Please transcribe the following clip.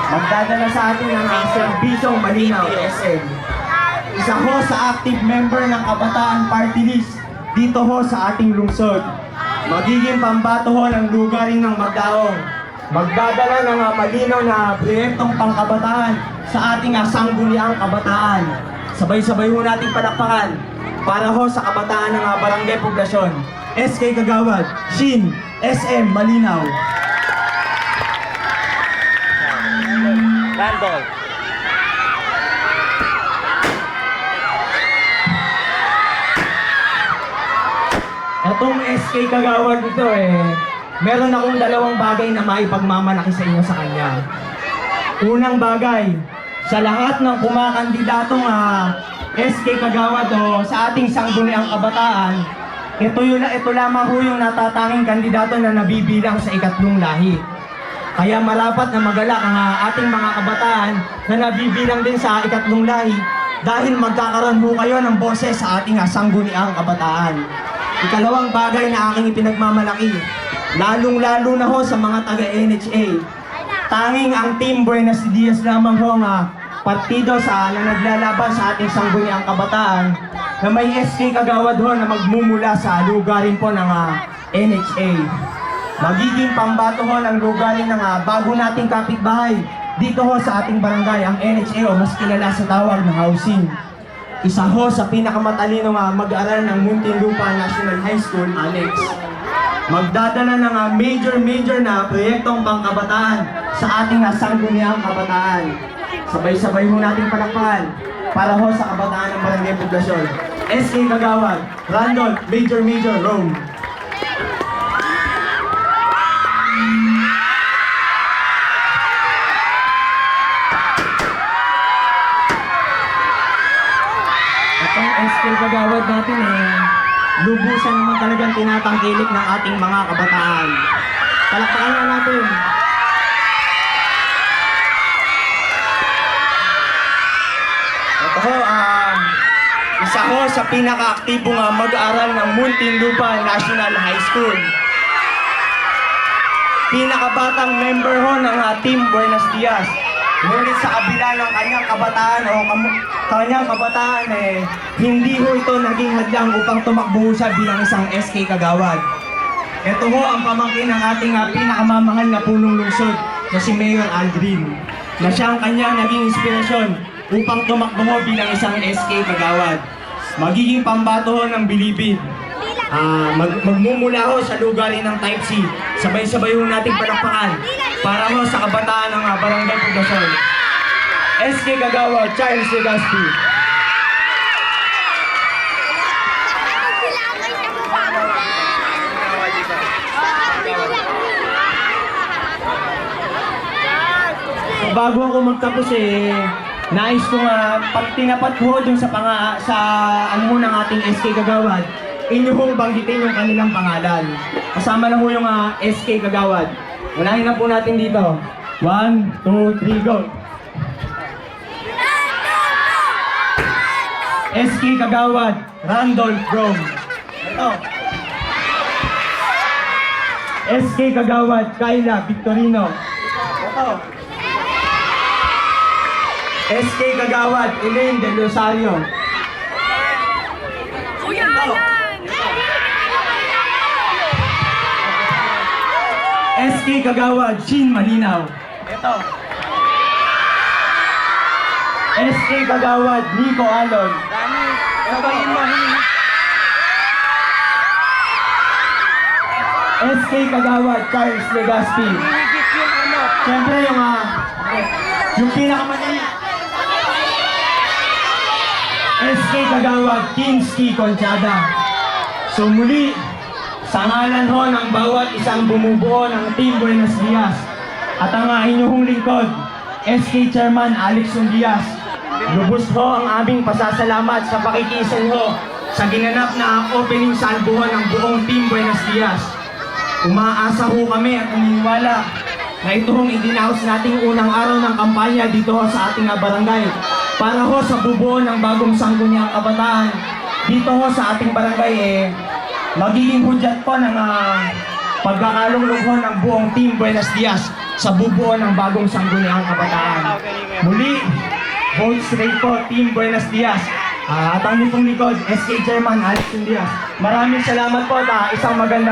magdadala sa atin ng serbisyong malinaw, SM. Isa ho sa active member ng Kabataan Party List dito ho sa ating lungsod. Magiging pambato ho ng lugarin ng Magdaong. Magdadala ng malinaw na proyektong pangkabataan sa ating sangguniang kabataan. Sabay-sabay ho nating palakpakan para ho sa kabataan ng Barangay Poblasyon. SK Kagawad, Shin, SM Malinaw. Randol. Itong SK Kagawad ito meron akong dalawang bagay na maipagmamalaki sa inyo sa kanya. Unang bagay, sa lahat ng kumakandidatong SK Kagawad o sa ating sangguniang kabataan, ito lamang ho yung natatanging kandidato na nabibilang sa ikatlong lahi. Kaya marapat na magalak ang ating mga kabataan na nabibilang din sa ikatlong lahi dahil magkakaroon ho kayo ng boses sa ating sangguniang kabataan. Ikalawang bagay na aking ipinagmamalaki, lalong-lalo na ho sa mga taga-NHA. Tanging ang Team Buenos Dias lamang ho ang partido na naglalaban sa ating sangguniang kabataan na may SK Kagawad ho na magmumula sa lugarin po ng NHA. Magiging pambato ho ng lugarin ng bago nating kapitbahay dito ho sa ating barangay, ang NHA o mas kilala sa tawag na housing. Isa ho sa pinakamatalino mag-aaral ng Muntinlupa National High School, Alex. Magdadala ng major na proyektong pangkabataan sa ating sangguniang kabataan. Sabay-sabay ho nating palakpakan para ho sa kabataan ng Barangay Poblasyon. SK Kagawad, Randol, Major Rome. Itong SK Kagawad natin lubusan naman talagang tinatangkilik ng ating mga kabataan. Palakpakan na natin. Ito ho, isa ho sa pinaka-aktibong mag-aaral ng Muntinlupa National High School. Pinakabatang member ho ng Team Buenos Dias. Ngunit sa kabila ng kanyang kabataan hindi ho ito naging hadlang upang tumakbo siya bilang isang SK Kagawad. Ito ho ang pamangkin ng ating pinakamamahal na punong lungsod na si Mayor Aldrin, na siya ang kanyang naging inspirasyon upang tumakbo ho bilang isang SK Kagawad. Magiging pambato ho ng Bilibid. Magmumula ho sa lugarin ng Type C. Sabay-sabay ho nating palakpakan para ho sa kabataan ng Barangay Poblasyon. SK Kagawad, Charles Legaspi. So, bago ako magtapos nais ko pag tinapat ko dun sa ng ating SK Kagawad, inyong banggitin yung kanilang pangalan. Kasama na ho yung SK Kagawad. Unahin na po natin dito. 1, 2, 3, go! SK Kagawad, Randolph Rome. Ito. SK Kagawad, Kayla Victorino. Ito. SK Kagawad, Elaine Del Rosario. Kuya Alan! SK Kagawad, Shin Malinaw. Ito. SK Kagawad, Nico Alon. Sabayin mo. SK Kagawad, Charles Legaspi. Higit yung Siyempre yung pinakamadali. SK Kagawad, Kinsky Conchada. So muli, sa ngalan ho ng bawat isang bumubuo ng Team Buenos Dias at ang inyong lingkod, SK Chairman Alex Diaz, lubos ho ang aming pasasalamat sa pakikisan ho sa ginanap na opening salbuhan ng buong Team Buenos Dias. Umaasa ho kami at naniniwala na ito hong idinaos nating unang araw ng kampanya dito ho sa ating barangay para ho sa bubuo ng bagong sangguniang kabataan dito ho sa ating barangay magiging hudyat po ng pagkakalunglog ho ng buong Team Buenos Dias sa bubuo ng bagong sangguniang kabataan. Muli, vote straight po, Team Buenos Dias. At ang inyong pong likod, SK Chairman Alex Diaz. Maraming salamat po at isang maganda